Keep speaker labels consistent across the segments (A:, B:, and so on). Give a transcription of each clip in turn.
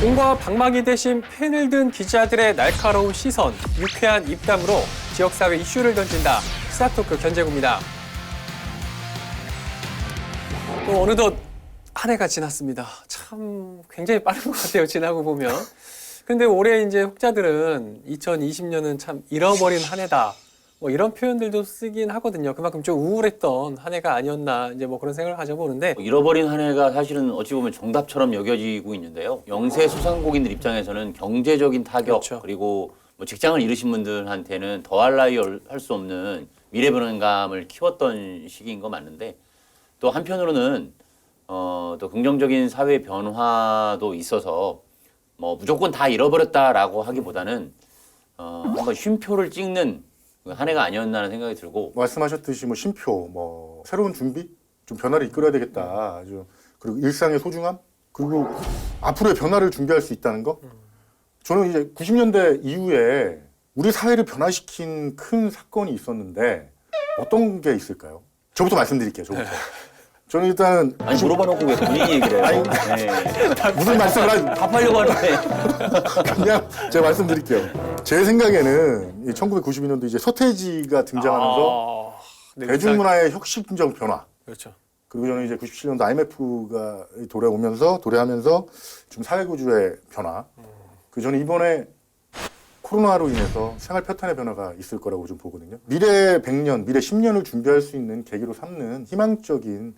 A: 공과 방망이 대신 펜을 든 기자들의 날카로운 시선, 유쾌한 입담으로 지역사회 이슈를 던진다. 시사토크 견제구입니다. 또 어느덧 한 해가 지났습니다. 참 굉장히 빠른 것 같아요. 지나고 보면. 근데 올해 이제 혹자들은 2020년은 참 잃어버린 한 해다. 뭐 이런 표현들도 쓰긴 하거든요. 그만큼 좀 우울했던 한 해가 아니었나 이제 뭐 그런 생각을 가져보는데
B: 잃어버린 한 해가 사실은 어찌 보면 정답처럼 여겨지고 있는데요. 영세 소상공인들 입장에서는 경제적인 타격
A: 그렇죠.
B: 그리고 뭐 직장을 잃으신 분들한테는 더할 나위 할 수 없는 미래 불안감을 키웠던 시기인 거 맞는데 또 한편으로는 또 긍정적인 사회 변화도 있어서 뭐 무조건 다 잃어버렸다라고 하기보다는 한번 쉼표를 찍는 한 해가 아니었나라는 생각이 들고
C: 말씀하셨듯이 뭐 쉼표, 뭐 새로운 준비, 좀 변화를 이끌어야 되겠다. 아주 그리고 일상의 소중함, 그리고 앞으로의 변화를 준비할 수 있다는 거. 저는 이제 90년대 이후에 우리 사회를 변화시킨 큰 사건이 있었는데 어떤 게 있을까요? 저부터 말씀드릴게요. 저부터. 저는 일단은
B: 아니 물어봐 놓고 왜 본인이 얘기를 해요?
C: 아니,
B: 네.
C: 무슨 말씀을 하지?
B: 답하려고 하는데
C: 그냥 제가 말씀드릴게요. 제 생각에는 1992년도 이제 서태지가 등장하면서
A: 네,
C: 대중문화의 혁신적 변화.
A: 그렇죠.
C: 그리고 저는 이제 97년도 IMF가 도래하면서 좀 사회구조의 변화. 그 저는 이번에 코로나로 인해서 생활 패턴의 변화가 있을 거라고 좀 보거든요. 미래 100년, 미래 10년을 준비할 수 있는 계기로 삼는 희망적인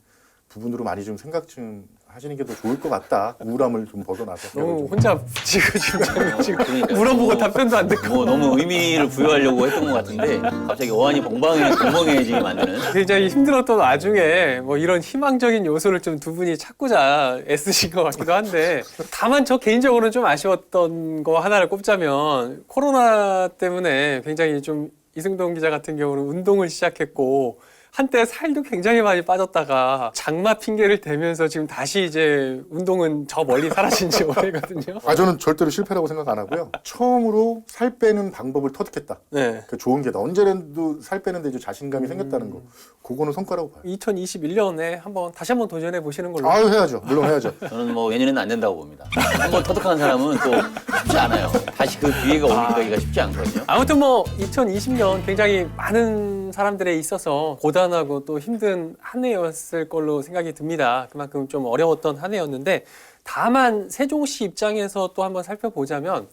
C: 부분으로 많이 좀 생각 좀 하시는 게 더 좋을 것 같다. 우울함을 좀 벗어나서.
A: 너무 혼자 지금
B: 그러니까요.
A: 물어보고 답변도 안 듣고
B: 뭐 너무 의미를 부여하려고 했던 것 같은데 갑자기 어안이 벙벙해지게 만드는
A: 굉장히 힘들었던 와중에 뭐 이런 희망적인 요소를 좀 두 분이 찾고자 애쓰신 것 같기도 한데 다만 저 개인적으로는 좀 아쉬웠던 거 하나를 꼽자면 코로나 때문에 굉장히 좀 이승동 기자 같은 경우는 운동을 시작했고 한때 살도 굉장히 많이 빠졌다가 장마 핑계를 대면서 지금 다시 이제 운동은 저 멀리 사라진 지 오래거든요.
C: 저는 절대로 실패라고 생각 안 하고요. 처음으로 살 빼는 방법을 터득했다.
A: 네.
C: 그 좋은 게다. 언제라도 살 빼는데 이제 자신감이 생겼다는 거. 그거는 성과라고 봐요.
A: 2021년에 다시 한번 도전해 보시는 걸로.
C: 아유, 해야죠. 물론 해야죠.
B: 저는 뭐 내년에는 안 된다고 봅니다. 한번 터득한 사람은 또 쉽지 않아요. 다시 그 기회가 오기가 쉽지 않거든요.
A: 아무튼 뭐 2020년 굉장히 많은 사람들에 있어서 고단하고 또 힘든 한 해였을 걸로 생각이 듭니다. 그만큼 좀 어려웠던 한 해였는데 다만 세종시 입장에서 또 한번 살펴보자면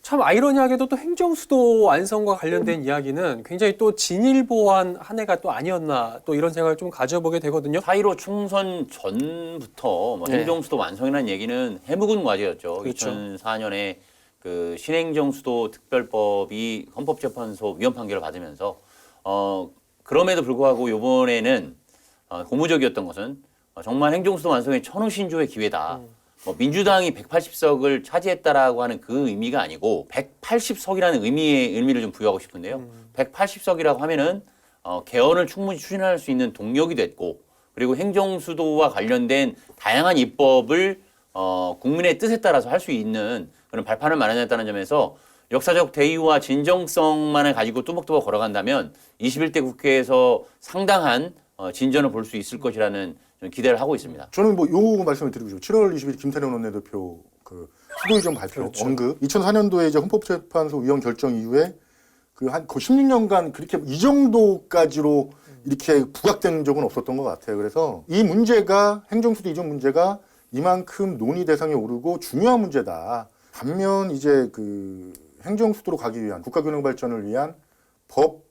A: 참 아이러니하게도 또 행정수도 완성과 관련된 이야기는 굉장히 또 진일보한 한 해가 또 아니었나 또 이런 생각을 좀 가져보게 되거든요.
B: 4.15 총선 전부터 뭐
A: 네.
B: 행정수도 완성이라는 얘기는 해묵은 과제였죠.
A: 그렇죠.
B: 2004년에 그 신행정수도 특별법이 헌법재판소 위헌 판결을 받으면서 그럼에도 불구하고 이번에는 고무적이었던 것은 정말 행정수도 완성의 천우신조의 기회다. 뭐 민주당이 180석을 차지했다라고 하는 그 의미가 아니고 180석이라는 의미를 좀 부여하고 싶은데요. 180석이라고 하면은 개헌을 충분히 추진할 수 있는 동력이 됐고 그리고 행정수도와 관련된 다양한 입법을 국민의 뜻에 따라서 할 수 있는 그런 발판을 마련했다는 점에서 역사적 대의와 진정성만을 가지고 뚜벅뚜벅 걸어간다면 21대 국회에서 상당한 진전을 볼 수 있을 것이라는 기대를 하고 있습니다.
C: 저는 뭐 요 말씀을 드리고 싶어요. 7월 20일 김태년 원내대표 그 수도의정 발표
A: 그렇죠.
C: 언급. 2004년도에 이제 헌법재판소 위헌 결정 이후에 그 16년간 그렇게 이 정도까지로 이렇게 부각된 적은 없었던 것 같아요. 그래서 이 문제가 행정수도 이전 문제가 이만큼 논의 대상에 오르고 중요한 문제다. 반면 이제 그 행정수도로 가기 위한 국가균형 발전을 위한 법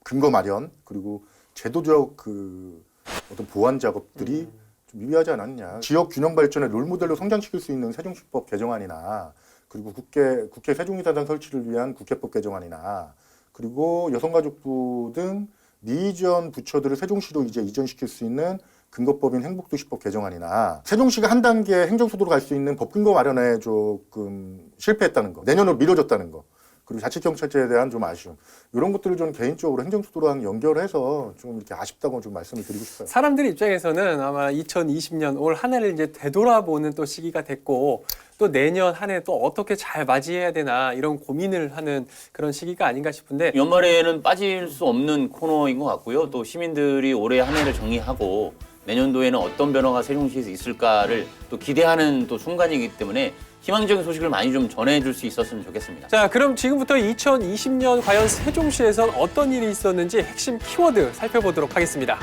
C: 근거 마련 그리고 제도적 그 어떤 보완 작업들이 좀 미비하지 않았냐. 지역 균형 발전의 롤모델로 성장시킬 수 있는 세종시법 개정안이나 그리고 국회 세종이사단 설치를 위한 국회법 개정안이나 그리고 여성가족부 등 미이전 부처들을 세종시로 이제 이전시킬 수 있는 근거법인 행복도시법 개정안이나 세종시가 한 단계 행정수도로 갈 수 있는 법 근거 마련에 조금 실패했다는 거, 내년으로 미뤄졌다는 거, 그리고 자치경찰제에 대한 좀 아쉬움 이런 것들을 좀 개인적으로 행정수도랑 연결해서 좀 이렇게 아쉽다고 좀 말씀을 드리고 싶어요.
A: 사람들 입장에서는 아마 2020년 올 한 해를 이제 되돌아보는 또 시기가 됐고 또 내년 한 해 또 어떻게 잘 맞이해야 되나 이런 고민을 하는 그런 시기가 아닌가 싶은데
B: 연말에는 빠질 수 없는 코너인 것 같고요. 또 시민들이 올해 한 해를 정리하고 내년도에는 어떤 변화가 세종시에서 있을까를 또 기대하는 또 순간이기 때문에 희망적인 소식을 많이 좀 전해줄 수 있었으면 좋겠습니다.
A: 자, 그럼 지금부터 2020년 과연 세종시에선 어떤 일이 있었는지 핵심 키워드 살펴보도록 하겠습니다.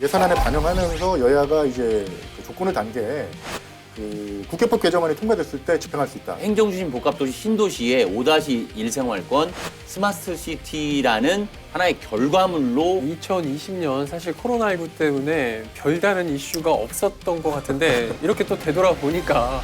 C: 예산안에 반영하면서 여야가 이제 그 조건을 단 게 그 국회법 개정안이 통과됐을 때 집행할 수 있다.
B: 행정추진 복합도시 신도시의 5-1 생활권 스마트시티라는 하나의 결과물로
A: 2020년 사실 코로나19 때문에 별다른 이슈가 없었던 것 같은데 이렇게 또 되돌아보니까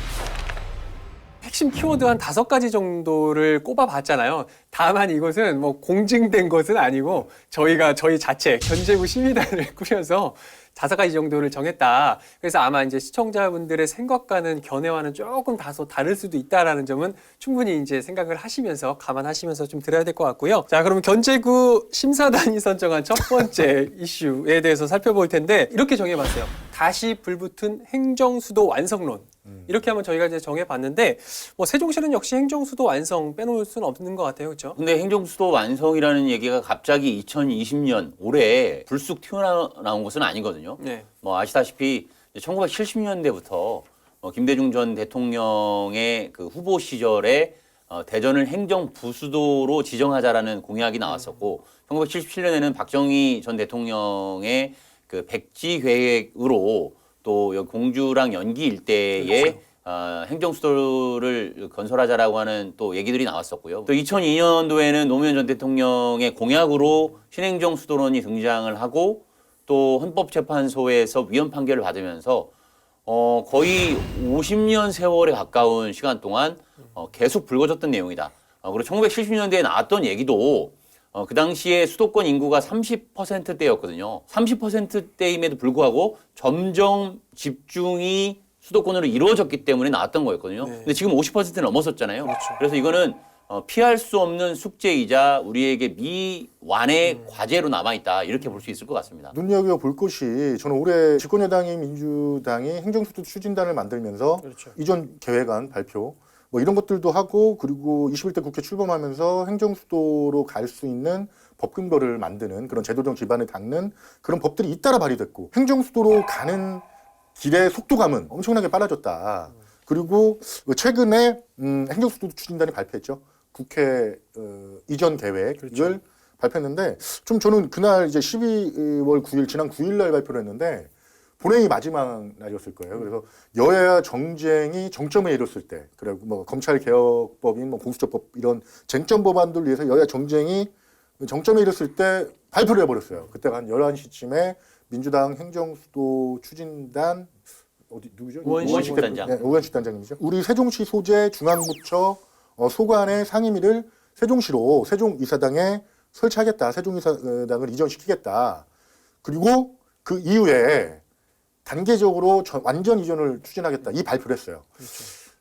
A: 핵심 키워드 한 5가지 정도를 꼽아봤잖아요. 다만 이것은 뭐 공증된 것은 아니고 저희 자체 견제부 심의단을 꾸려서 5가지 정도를 정했다. 그래서 아마 이제 시청자분들의 생각과는 견해와는 조금 다소 다를 수도 있다라는 점은 충분히 이제 생각을 하시면서 감안하시면서 좀 들어야 될 것 같고요. 자, 그럼 견제구 심사단이 선정한 첫 번째 이슈에 대해서 살펴볼 텐데 이렇게 정해봤어요. 다시 불붙은 행정수도 완성론. 이렇게 한번 저희가 이제 정해봤는데 뭐 세종시는 역시 행정수도 완성 빼놓을 수는 없는 것 같아요, 그렇죠?
B: 근데 행정수도 완성이라는 얘기가 갑자기 2020년 올해 불쑥 튀어나온 것은 아니거든요.
A: 네.
B: 뭐 아시다시피 1970년대부터 김대중 전 대통령의 그 후보 시절에 대전을 행정부수도로 지정하자라는 공약이 나왔었고 1977년에는 박정희 전 대통령의 그 백지 계획으로 또 여기 공주랑 연기 일대에
A: 그렇죠.
B: 행정수도를 건설하자라고 하는 또 얘기들이 나왔었고요. 또 2002년도에는 노무현 전 대통령의 공약으로 신행정수도론이 등장을 하고 또 헌법재판소에서 위헌 판결을 받으면서 거의 50년 세월에 가까운 시간 동안 계속 불거졌던 내용이다. 그리고 1970년대에 나왔던 얘기도 그 당시에 수도권 인구가 30%대였거든요. 30%대임에도 불구하고 점점 집중이 수도권으로 이루어졌기 때문에 나왔던 거였거든요.
A: 네.
B: 근데 지금 50%는 넘었었잖아요.
A: 그렇죠.
B: 그래서 이거는 피할 수 없는 숙제이자 우리에게 미완의 과제로 남아있다. 이렇게 볼 수 있을 것 같습니다.
C: 눈여겨볼 것이 저는 올해 집권여당인 민주당이 행정수도 추진단을 만들면서
A: 그렇죠.
C: 이전 계획안 발표 뭐 이런 것들도 하고 그리고 21대 국회 출범하면서 행정수도로 갈 수 있는 법 근거를 만드는 그런 제도적 기반을 닦는 그런 법들이 잇따라 발의됐고 행정수도로 가는 길의 속도감은 엄청나게 빨라졌다. 그리고 최근에 행정수도 추진단이 발표했죠. 국회 이전 계획을
A: 그렇죠.
C: 발표했는데 좀 저는 그날 이제 12월 9일 지난 9일 날 발표를 했는데 본회의 마지막 날이었을 거예요. 그래서 여야 정쟁이 정점에 이뤘을 때, 그리고 뭐 검찰 개혁법인 뭐 공수처법 이런 쟁점 법안들 위해서 여야 정쟁이 정점에 이뤘을 때 발표를 해버렸어요. 그때가 한 11시쯤에 민주당 행정수도 추진단 어디 누구죠?
B: 우원식 단장.
C: 네, 우원식 단장님이죠. 우리 세종시 소재 중앙부처 소관의 상임위를 세종시로 세종이사당에 설치하겠다. 세종이사당을 이전시키겠다. 그리고 그 이후에 단계적으로 완전 이전을 추진하겠다. 이 발표를 했어요.
A: 그렇죠.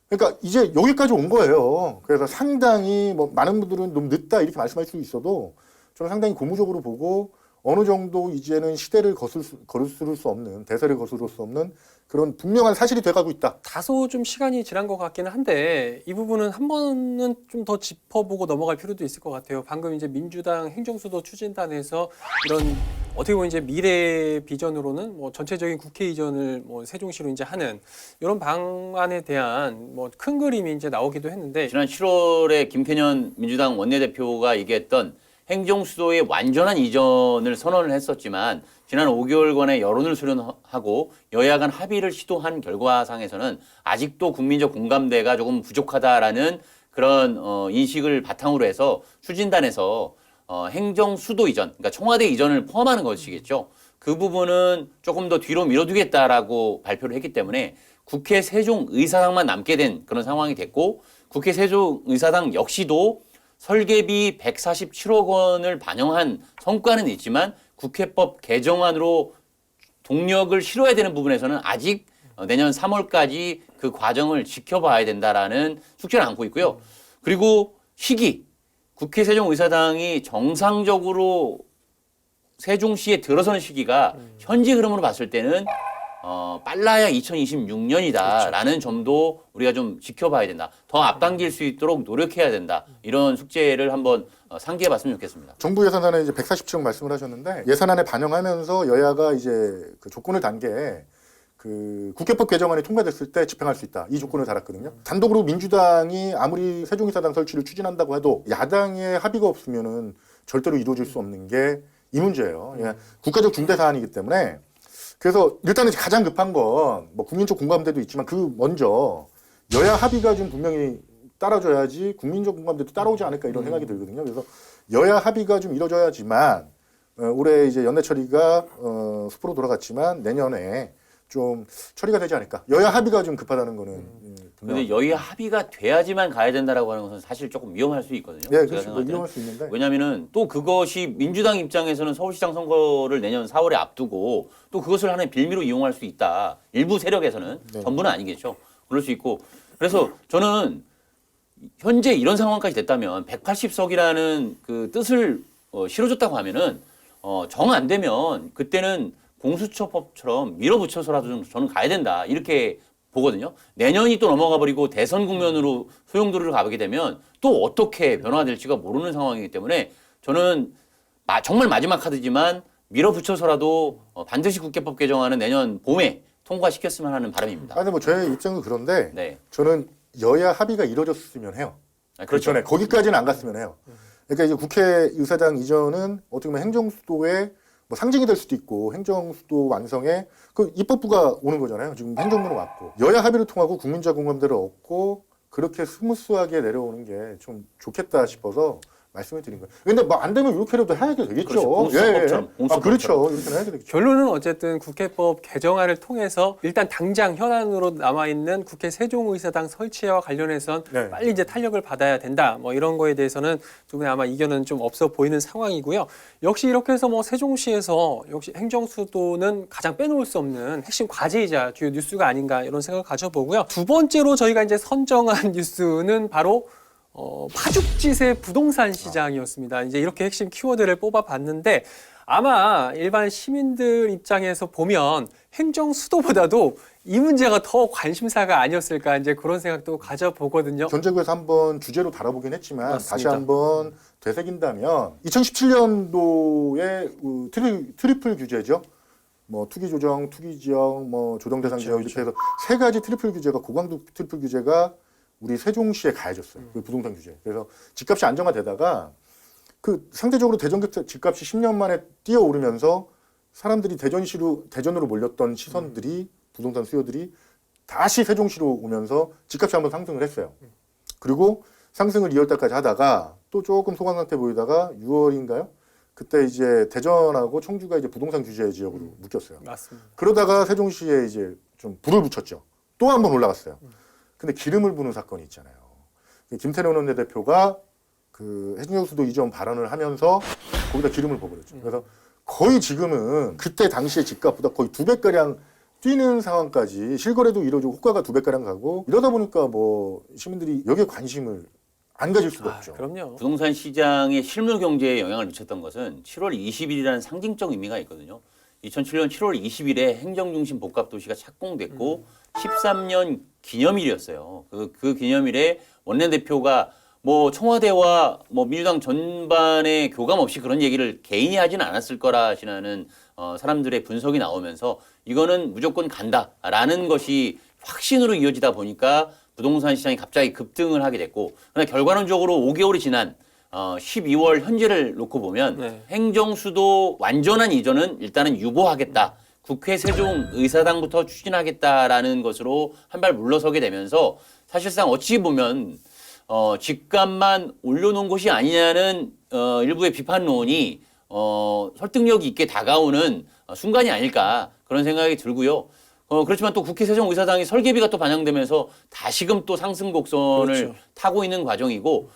C: 그러니까 이제 여기까지 온 거예요. 그래서 상당히 뭐 많은 분들은 너무 늦다 이렇게 말씀할 수 있어도 저는 상당히 고무적으로 보고 어느 정도 이제는 시대를 거스를 수 없는 대세를 거스를 수 없는 그런 분명한 사실이 돼가고 있다.
A: 다소 좀 시간이 지난 것 같기는 한데 이 부분은 한 번은 좀 더 짚어보고 넘어갈 필요도 있을 것 같아요. 방금 이제 민주당 행정수도 추진단에서 이런 어떻게 보면 이제 미래 비전으로는 뭐 전체적인 국회 이전을 뭐 세종시로 이제 하는 이런 방안에 대한 뭐 큰 그림이 이제 나오기도 했는데
B: 지난 7월에 김태년 민주당 원내대표가 얘기했던 행정수도의 완전한 이전을 선언을 했었지만 지난 5개월간의 여론을 수렴하고 여야 간 합의를 시도한 결과상에서는 아직도 국민적 공감대가 조금 부족하다라는 그런 인식을 바탕으로 해서 추진단에서 행정수도 이전, 그러니까 청와대 이전을 포함하는 것이겠죠. 그 부분은 조금 더 뒤로 밀어두겠다라고 발표를 했기 때문에 국회 세종의사당만 남게 된 그런 상황이 됐고 국회 세종의사당 역시도 설계비 147억 원을 반영한 성과는 있지만 국회법 개정안으로 동력을 실어야 되는 부분에서는 아직 내년 3월까지 그 과정을 지켜봐야 된다라는 숙제를 안고 있고요. 그리고 시기, 국회 세종의사당이 정상적으로 세종시에 들어서는 시기가 현재 흐름으로 봤을 때는 빨라야 2026년이다라는 점도 우리가 좀 지켜봐야 된다. 더 앞당길 수 있도록 노력해야 된다. 이런 숙제를 한번 상기해봤으면 좋겠습니다.
C: 정부 예산안에 이제 140조 말씀을 하셨는데 예산안에 반영하면서 여야가 이제 그 조건을 단 게 그 국회법 개정안이 통과됐을 때 집행할 수 있다. 이 조건을 달았거든요. 단독으로 민주당이 아무리 세종이사당 설치를 추진한다고 해도 야당의 합의가 없으면은 절대로 이루어질 수 없는 게 이 문제예요. 예. 국가적 중대 사안이기 때문에 그래서 일단은 가장 급한 건 뭐 국민적 공감대도 있지만 그 먼저 여야 합의가 좀 분명히 따라줘야지 국민적 공감대도 따라오지 않을까 이런 생각이 들거든요. 그래서 여야 합의가 좀 이루어져야지만 올해 이제 연내 처리가 숲으로 돌아갔지만 내년에 좀 처리가 되지 않을까. 여야 합의가 좀 급하다는 거는
B: 근데 여야 합의가 돼야지만 가야 된다라고 하는 것은 사실 조금 위험할 수 있거든요.
C: 예,
B: 제가
C: 그렇죠.
B: 생각할 때는.
C: 위험할 수 있는데.
B: 왜냐하면은 또 그것이 민주당 입장에서는 서울시장 선거를 내년 4월에 앞두고 또 그것을 하나의 빌미로 이용할 수 있다. 일부 세력에서는
C: 네.
B: 전부는 아니겠죠. 그럴 수 있고 그래서 저는 현재 이런 상황까지 됐다면 180석이라는 그 뜻을 실어줬다고 하면은 정 안 되면 그때는 공수처법처럼 밀어붙여서라도 좀 저는 가야 된다 이렇게 보거든요. 내년이 또 넘어가 버리고 대선 국면으로 소용돌이로 가게 되면 또 어떻게 변화될지가 모르는 상황이기 때문에 저는 정말 마지막 카드지만 밀어붙여서라도 반드시 국회법 개정안은 내년 봄에 통과시켰으면 하는 바람입니다.
C: 아니 뭐 제 입장은 그런데
B: 네.
C: 저는 여야 합의가 이루어졌으면 해요.
B: 그렇죠.
C: 전에 거기까지는 안 갔으면 해요. 그러니까 이제 국회의사당 이전은 어떻게 보면 행정수도의 뭐 상징이 될 수도 있고 행정수도 완성에 그 입법부가 오는 거잖아요. 지금 행정부는 왔고 여야 합의를 통하고 국민적 공감대를 얻고 그렇게 스무스하게 내려오는 게 좀 좋겠다 싶어서 말씀을 드린 거예요. 근데 뭐 안 되면 이렇게라도 해야 되겠죠.
B: 그렇죠. 공수처법처럼, 공수처법처럼.
C: 그렇죠. 이렇게 해야 되겠죠.
A: 결론은 어쨌든 국회법 개정안을 통해서 일단 당장 현안으로 남아있는 국회 세종의사당 설치와 관련해선
C: 네.
A: 빨리 이제 탄력을 받아야 된다. 뭐 이런 거에 대해서는 조금 아마 이견은 좀 없어 보이는 상황이고요. 역시 이렇게 해서 뭐 세종시에서 역시 행정수도는 가장 빼놓을 수 없는 핵심 과제이자 주요 뉴스가 아닌가 이런 생각을 가져보고요. 두 번째로 저희가 이제 선정한 뉴스는 바로 파죽지세 부동산 시장이었습니다. 이제 이렇게 핵심 키워드를 뽑아봤는데 아마 일반 시민들 입장에서 보면 행정 수도보다도 이 문제가 더 관심사가 아니었을까 이제 그런 생각도 가져보거든요.
C: 전제구에서 한번 주제로 다뤄보긴 했지만
A: 맞습니다.
C: 다시 한번 되새긴다면 2017년도에 트리플 규제죠. 뭐 투기 조정, 투기 지역, 뭐 조정 대상 지역 이렇게 해서 세 가지 트리플 규제가 고강도 트리플 규제가 우리 세종시에 가해졌어요. 그 부동산 규제. 그래서 집값이 안정화되다가 그 상대적으로 대전 집값이 10년 만에 뛰어오르면서 사람들이 대전으로 몰렸던 시선들이 부동산 수요들이 다시 세종시로 오면서 집값이 한번 상승을 했어요. 그리고 상승을 2월달까지 하다가 또 조금 소강 상태 보이다가 6월인가요? 그때 이제 대전하고 청주가 이제 부동산 규제 지역으로 묶였어요.
A: 맞습니다.
C: 그러다가 세종시에 이제 좀 불을 붙였죠. 또 한 번 올라갔어요. 근데 기름을 부는 사건이 있잖아요. 김태년 원내대표가 그 행정수도 이전 발언을 하면서 거기다 기름을 부어버렸죠. 그래서 거의 지금은 그때 당시의 집값보다 거의 2배가량 뛰는 상황까지 실거래도 이루어지고 호가가 2배가량 가고 이러다 보니까 뭐 시민들이 여기에 관심을 안 가질 수가 없죠.
A: 그럼요.
B: 부동산 시장의 실물 경제에 영향을 미쳤던 것은 7월 20일이라는 상징적 의미가 있거든요. 2007년 7월 20일에 행정중심 복합도시가 착공됐고 13년 기념일이었어요. 그 기념일에 원내대표가 뭐 청와대와 뭐 민주당 전반에 교감 없이 그런 얘기를 개인이 하지는 않았을 거라시는 사람들의 분석이 나오면서 이거는 무조건 간다라는 것이 확신으로 이어지다 보니까 부동산 시장이 갑자기 급등을 하게 됐고 그러나 결과론적으로 5개월이 지난 12월 현재를 놓고 보면
A: 네.
B: 행정수도 완전한 이전은 일단은 유보하겠다. 국회 세종의사당부터 추진하겠다라는 것으로 한 발 물러서게 되면서 사실상 어찌 보면 집값만 올려놓은 것이 아니냐는 일부의 비판론이 설득력이 있게 다가오는 순간이 아닐까 그런 생각이 들고요. 그렇지만 또 국회 세종의사당이 설계비가 또 반영되면서 다시금 또 상승 곡선을
A: 그렇죠.
B: 타고 있는 과정이고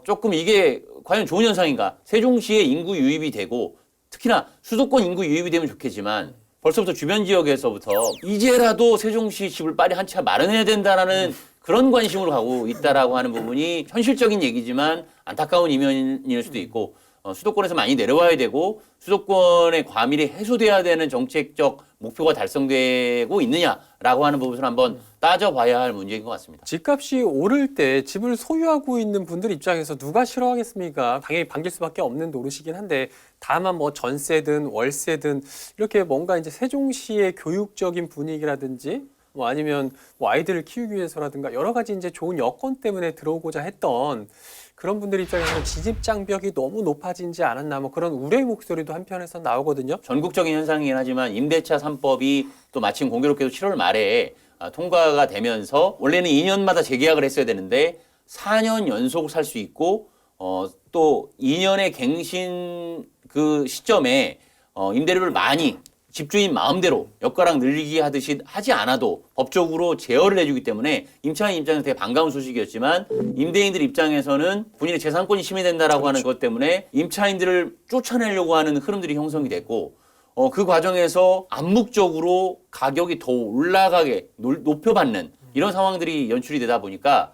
B: 조금 이게 과연 좋은 현상인가? 세종시의 인구 유입이 되고 특히나 수도권 인구 유입이 되면 좋겠지만 벌써부터 주변 지역에서부터 이제라도 세종시 집을 빨리 한 채 마련해야 된다라는 그런 관심으로 가고 있다라고 하는 부분이 현실적인 얘기지만 안타까운 이면일 수도 있고 수도권에서 많이 내려와야 되고 수도권의 과밀이 해소돼야 되는 정책적 목표가 달성되고 있느냐라고 하는 부분을 한번 따져봐야 할 문제인 것 같습니다.
A: 집값이 오를 때 집을 소유하고 있는 분들 입장에서 누가 싫어하겠습니까? 당연히 반길 수밖에 없는 노릇이긴 한데 다만 뭐 전세든 월세든 이렇게 뭔가 이제 세종시의 교육적인 분위기라든지 뭐 아니면 뭐 아이들을 키우기 위해서라든가 여러 가지 이제 좋은 여건 때문에 들어오고자 했던 그런 분들 입장에서는 진입 장벽이 너무 높아지지 않았나 뭐 그런 우려의 목소리도 한편에서 나오거든요.
B: 전국적인 현상이긴 하지만 임대차 3법이 또 마침 공교롭게도 7월 말에 통과가 되면서 원래는 2년마다 재계약을 했어야 되는데 4년 연속 살 수 있고 또 2년의 갱신 그 시점에 임대료를 많이 집주인 마음대로 엿가락 늘리기 하듯이 하지 않아도 법적으로 제어를 해주기 때문에 임차인 입장에서 되게 반가운 소식이었지만 임대인들 입장에서는 본인의 재산권이 침해된다라고 하는 것 때문에 임차인들을 쫓아내려고 하는 흐름들이 형성이 됐고 그 과정에서 암묵적으로 가격이 더 올라가게 높여받는 이런 상황들이 연출이 되다 보니까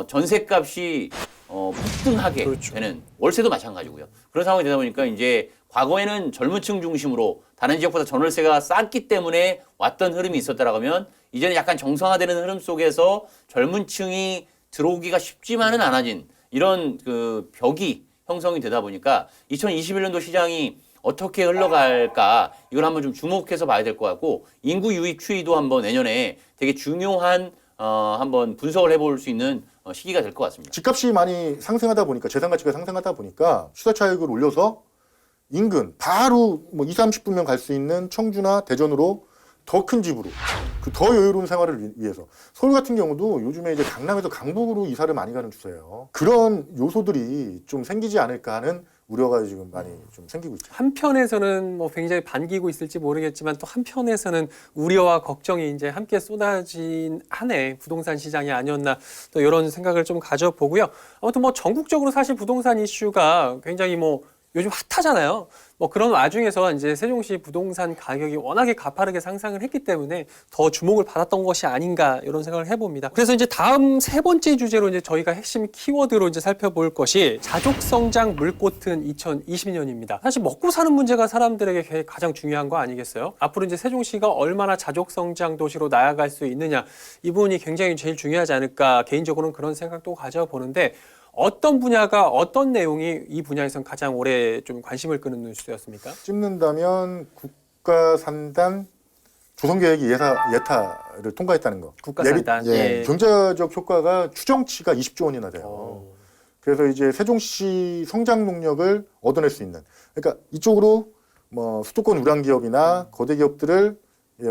B: 전세값이 폭등하게
A: 그렇죠.
B: 되는 월세도 마찬가지고요. 그런 상황이 되다 보니까 이제 과거에는 젊은 층 중심으로 다른 지역보다 전월세가 쌌기 때문에 왔던 흐름이 있었다라고 하면 이제는 약간 정상화되는 흐름 속에서 젊은 층이 들어오기가 쉽지만은 않아진 이런 그 벽이 형성이 되다 보니까 2021년도 시장이 어떻게 흘러갈까 이걸 한번 좀 주목해서 봐야 될 것 같고 인구 유입 추이도 한번 내년에 되게 중요한 한번 분석을 해볼 수 있는 시기가 될 것 같습니다.
C: 집값이 많이 상승하다 보니까 재산 가치가 상승하다 보니까 시세 차익을 올려서 인근 바로 뭐 2, 30분면 갈 수 있는 청주나 대전으로 더 큰 집으로 그 더 여유로운 생활을 위해서 서울 같은 경우도 요즘에 이제 강남에서 강북으로 이사를 많이 가는 추세예요. 그런 요소들이 좀 생기지 않을까 하는 우려가 지금 많이 좀 생기고 있죠.
A: 한편에서는 뭐 굉장히 반기고 있을지 모르겠지만 또 한편에서는 우려와 걱정이 이제 함께 쏟아진 한 해 부동산 시장이 아니었나 또 이런 생각을 좀 가져보고요. 아무튼 뭐 전국적으로 사실 부동산 이슈가 굉장히 뭐 요즘 핫하잖아요. 뭐 그런 와중에서 이제 세종시 부동산 가격이 워낙에 가파르게 상승을 했기 때문에 더 주목을 받았던 것이 아닌가 이런 생각을 해봅니다. 그래서 이제 다음 세 번째 주제로 이제 저희가 핵심 키워드로 이제 살펴볼 것이 자족 성장 물꽃은 2020년입니다. 사실 먹고 사는 문제가 사람들에게 가장 중요한 거 아니겠어요? 앞으로 이제 세종시가 얼마나 자족 성장 도시로 나아갈 수 있느냐 이 부분이 굉장히 제일 중요하지 않을까 개인적으로는 그런 생각도 가져보는데. 어떤 분야가 어떤 내용이 이 분야에선 가장 오래 좀 관심을 끄는 뉴스였습니까?
C: 찝는다면 국가산단 조성계획이 예타를 통과했다는 거.
A: 국가산단. 예.
C: 경제적 효과가 추정치가 20조 원이나 돼요. 그래서 이제 세종시 성장 동력을 얻어낼 수 있는. 그러니까 이쪽으로 뭐 수도권 우량 기업이나 거대 기업들을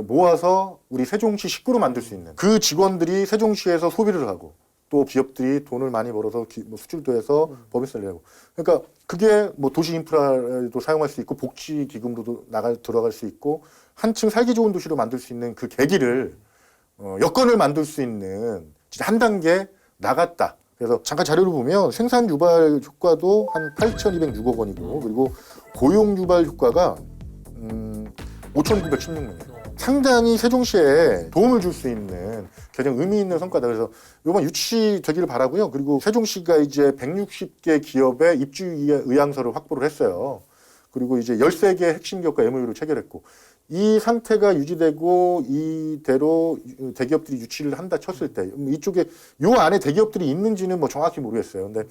C: 모아서 우리 세종시 식구로 만들 수 있는 그 직원들이 세종시에서 소비를 하고 또 기업들이 돈을 많이 벌어서 뭐 수출도 해서 법인세를 내고. 그러니까 그게 뭐 도시 인프라도 사용할 수 있고 복지 기금으로도 들어갈 수 있고 한층 살기 좋은 도시로 만들 수 있는 그 계기를 여건을 만들 수 있는 진짜 한 단계 나갔다. 그래서 잠깐 자료를 보면 생산 유발 효과도 한 8,206억 원이고 그리고 고용 유발 효과가 5,916명이에요. 상당히 세종시에 도움을 줄 수 있는 가장 의미 있는 성과다. 그래서 이번 유치되기를 바라고요. 그리고 세종시가 이제 160개 기업의 입주 의향서를 확보를 했어요. 그리고 이제 13개 핵심 기업과 MOU를 체결했고 이 상태가 유지되고 이대로 대기업들이 유치를 한다 쳤을 때 이쪽에 요 안에 대기업들이 있는지는 뭐 정확히 모르겠어요. 근데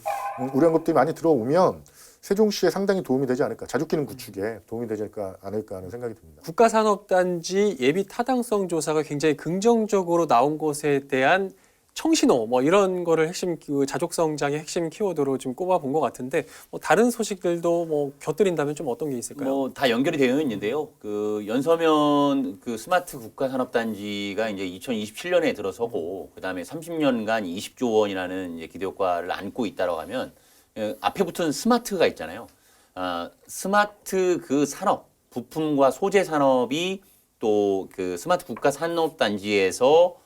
C: 우려한 것들이 많이 들어오면 세종시에 상당히 도움이 되지 않을까, 자족기능 구축에 도움이 되지 않을까 하는 생각이 듭니다.
A: 국가산업단지 예비 타당성 조사가 굉장히 긍정적으로 나온 것에 대한 청신호 뭐 이런 거를 핵심 자족 성장의 핵심 키워드로 좀 꼽아본 것 같은데 뭐 다른 소식들도 뭐 곁들인다면 좀 어떤 게 있을까요?
B: 뭐 다 연결이 되어 있는데요. 그 연서면 그 스마트 국가산업단지가 이제 2027년에 들어서고 그 다음에 30년간 20조 원이라는 이제 기대효과를 안고 있다라고 하면 앞에 붙은 스마트가 있잖아요. 스마트 그 산업 부품과 소재 산업이 또 그 스마트 국가산업단지에서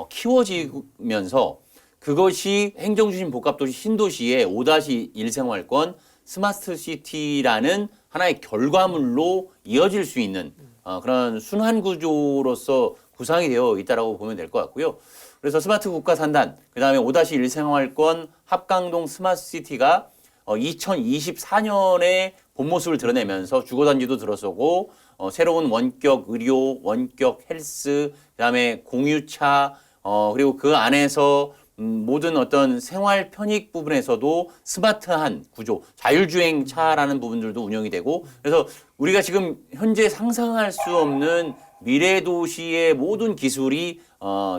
B: 키워지면서 그것이 행정중심 복합도시 신도시의 5-1 생활권 스마트 시티라는 하나의 결과물로 이어질 수 있는 그런 순환 구조로서 구상이 되어 있다라고 보면 될 것 같고요. 그래서 스마트 국가 산단, 그 다음에 5-1 생활권 합강동 스마트 시티가 2024년에 본 모습을 드러내면서 주거단지도 들어서고 새로운 원격 의료, 원격 헬스, 그다음에 공유차, 그리고 그 안에서 모든 어떤 생활 편익 부분에서도 스마트한 구조, 자율주행 차라는 부분들도 운영이 되고, 그래서 우리가 지금 현재 상상할 수 없는 미래 도시의 모든 기술이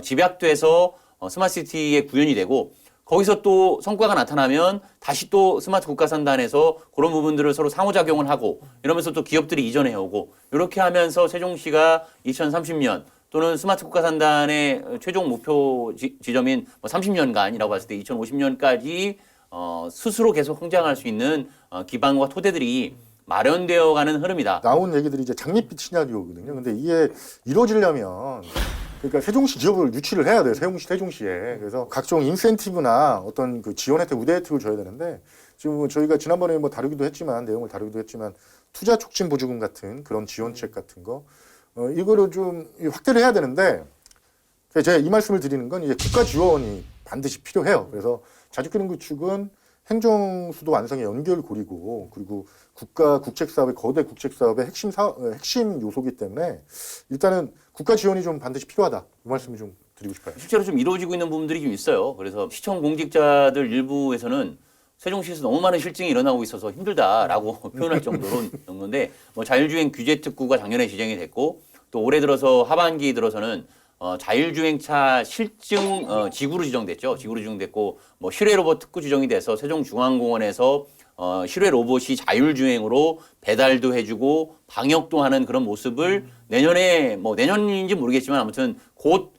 B: 집약돼서 스마트시티에 구현이 되고, 거기서 또 성과가 나타나면 다시 또 스마트 국가산단에서 그런 부분들을 서로 상호작용을 하고 이러면서 또 기업들이 이전해 오고, 이렇게 하면서 세종시가 2030년 또는 스마트 국가산단의 최종 목표 지점인 30년간이라고 봤을 때 2050년까지 스스로 계속 성장할 수 있는 기반과 토대들이 마련되어가는 흐름이다.
C: 나온 얘기들이 이제 장밋빛 시나리오거든요. 근데 이게 이루어지려면 그러니까 세종시 기업을 유치를 해야 돼요. 세종시에. 그래서 각종 인센티브나 어떤 그 지원 혜택, 우대 혜택을 줘야 되는데, 지금 저희가 지난번에 뭐 다루기도 했지만, 내용을 다루기도 했지만, 투자 촉진 보조금 같은 그런 지원책 같은 거, 이거를 좀 확대를 해야 되는데, 제가 이 말씀을 드리는 건 이제 국가 지원이 반드시 필요해요. 그래서 자주기능 구축은 행정수도 완성의 연결고리고, 그리고 국가 국책사업의 거대 국책사업의 핵심 요소기 때문에 일단은 국가 지원이 좀 반드시 필요하다. 이 말씀을 좀 드리고 싶어요.
B: 실제로 좀 이루어지고 있는 부분들이 좀 있어요. 그래서 시청 공직자들 일부에서는 세종시에서 너무 많은 실증이 일어나고 있어서 힘들다라고 표현할 정도인데, 뭐 자율주행 규제 특구가 작년에 지정이 됐고, 또 올해 들어서 하반기 들어서는 자율주행차 실증 지구로 지정됐죠. 지구로 지정됐고, 뭐 실외 로봇 특구 지정이 돼서 세종중앙공원에서 실외 로봇이 자율주행으로 배달도 해주고 방역도 하는 그런 모습을 내년에, 뭐 내년인지 모르겠지만 아무튼 곧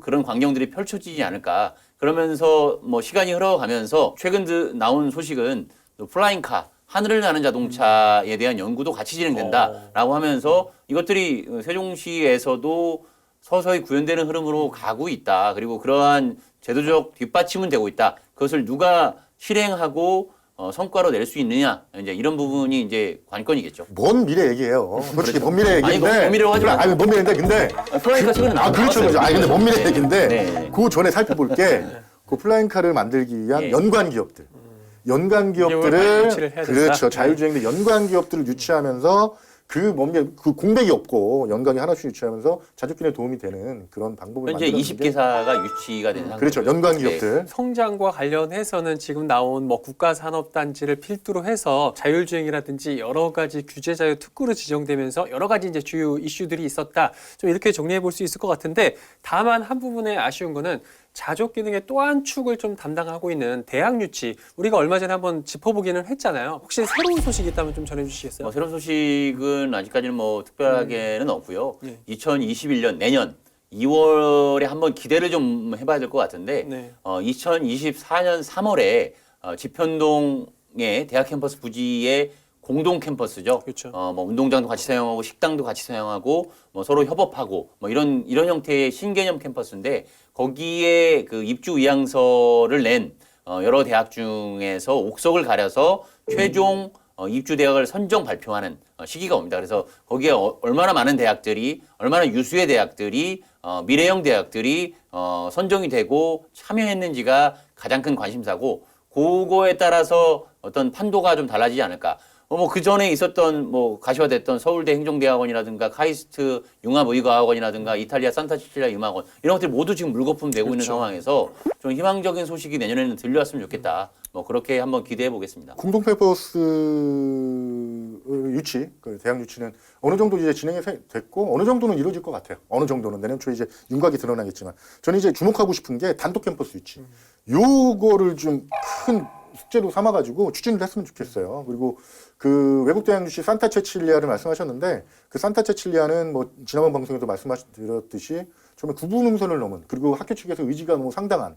B: 그런 광경들이 펼쳐지지 않을까. 그러면서 뭐 시간이 흘러가면서 최근 나온 소식은 플라잉카, 하늘을 나는 자동차에 대한 연구도 같이 진행된다라고 하면서 이것들이 세종시에서도 서서히 구현되는 흐름으로 가고 있다. 그리고 그러한 제도적 뒷받침은 되고 있다. 그것을 누가 실행하고 성과로 낼 수 있느냐, 이제 이런 부분이 이제 관건이겠죠.
C: 먼 미래 얘기예요. 솔직히
B: 그렇죠.
C: 먼 미래 얘기인데.
B: 아니, 먼 미래로 하지 마세요.
C: 아니, 먼 미래인데, 근데.
B: 플라잉카 최근에
C: 그렇죠. 그렇죠. 아니, 근데 먼 미래 얘기인데.
B: 네.
C: 그 전에 살펴볼 게, 그 플라잉카를 만들기 위한
B: 예.
C: 연관 기업들. 연관 기업들을.
A: 유치를 해야 된다.
C: 그렇죠. 자율주행대 연관 기업들을 유치하면서 그 공백이 없고 연관이 하나씩 유치하면서 자주기능에 도움이 되는 그런 방법을
B: 현재
C: 만드는
B: 20개사가 유치가 된 상태죠.
C: 그렇죠. 연관 기업들.
A: 성장과 관련해서는 지금 나온 뭐 국가산업단지를 필두로 해서 자율주행이라든지 여러 가지 규제 자유 특구로 지정되면서 여러 가지 이제 주요 이슈들이 있었다. 좀 이렇게 정리해 볼 수 있을 것 같은데, 다만 한 부분에 아쉬운 거는 자족 기능의 또 한 축을 좀 담당하고 있는 대학 유치, 우리가 얼마 전에 한번 짚어보기는 했잖아요. 혹시 새로운 소식이 있다면 좀 전해주시겠어요?
B: 새로운 소식은 아직까지는 뭐 특별하게는 없고요.
A: 네.
B: 2021년 내년 2월에 한번 기대를 좀 해봐야 될 것 같은데,
A: 네.
B: 2024년 3월에 지편동의 대학 캠퍼스 부지의 공동 캠퍼스죠.
A: 그렇죠.
B: 뭐 운동장도 같이 사용하고 식당도 같이 사용하고 뭐 서로 협업하고 뭐 이런 형태의 신개념 캠퍼스인데, 거기에 그 입주 의향서를 낸 여러 대학 중에서 옥석을 가려서 최종 입주 대학을 선정 발표하는 시기가 옵니다. 그래서 거기에 얼마나 많은 대학들이, 얼마나 유수의 대학들이, 미래형 대학들이 선정이 되고 참여했는지가 가장 큰 관심사고, 그거에 따라서 어떤 판도가 좀 달라지지 않을까. 뭐 그 전에 있었던 뭐 가시화됐던 서울대 행정대학원이라든가 카이스트 융합의과학원이라든가 이탈리아 산타치칠리아 음악원, 이런 것들이 모두 지금 물거품 되고 있는 상황에서 좀 희망적인 소식이 내년에는 들려왔으면 좋겠다. 뭐 그렇게 한번 기대해 보겠습니다.
C: 공동 캠퍼스 유치, 그 대학 유치는 어느 정도 이제 진행이 됐고 어느 정도는 이루어질 것 같아요. 어느 정도는 내년 초에 이제 윤곽이 드러나겠지만, 저는 이제 주목하고 싶은 게 단독 캠퍼스 유치. 요거를 좀 큰 숙제로 삼아가지고 추진을 했으면 좋겠어요. 그리고 그 외국 대학 유치 산타 체칠리아를 말씀하셨는데, 그 산타 체칠리아는 뭐 지난번 방송에도 말씀드렸듯이 정말 구분음선을 넘은, 그리고 학교 측에서 의지가 너무 상당한,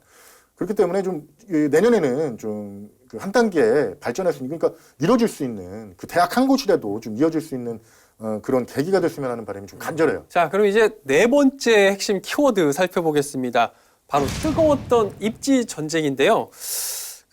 C: 그렇기 때문에 좀 내년에는 좀 한 단계 발전할 수 있는, 그러니까 이뤄질 수 있는, 그 대학 한 곳이라도 좀 이어질 수 있는 그런 계기가 됐으면 하는 바람이 좀 간절해요.
A: 자, 그럼 이제 네 번째 핵심 키워드 살펴보겠습니다. 바로 뜨거웠던 입지 전쟁인데요.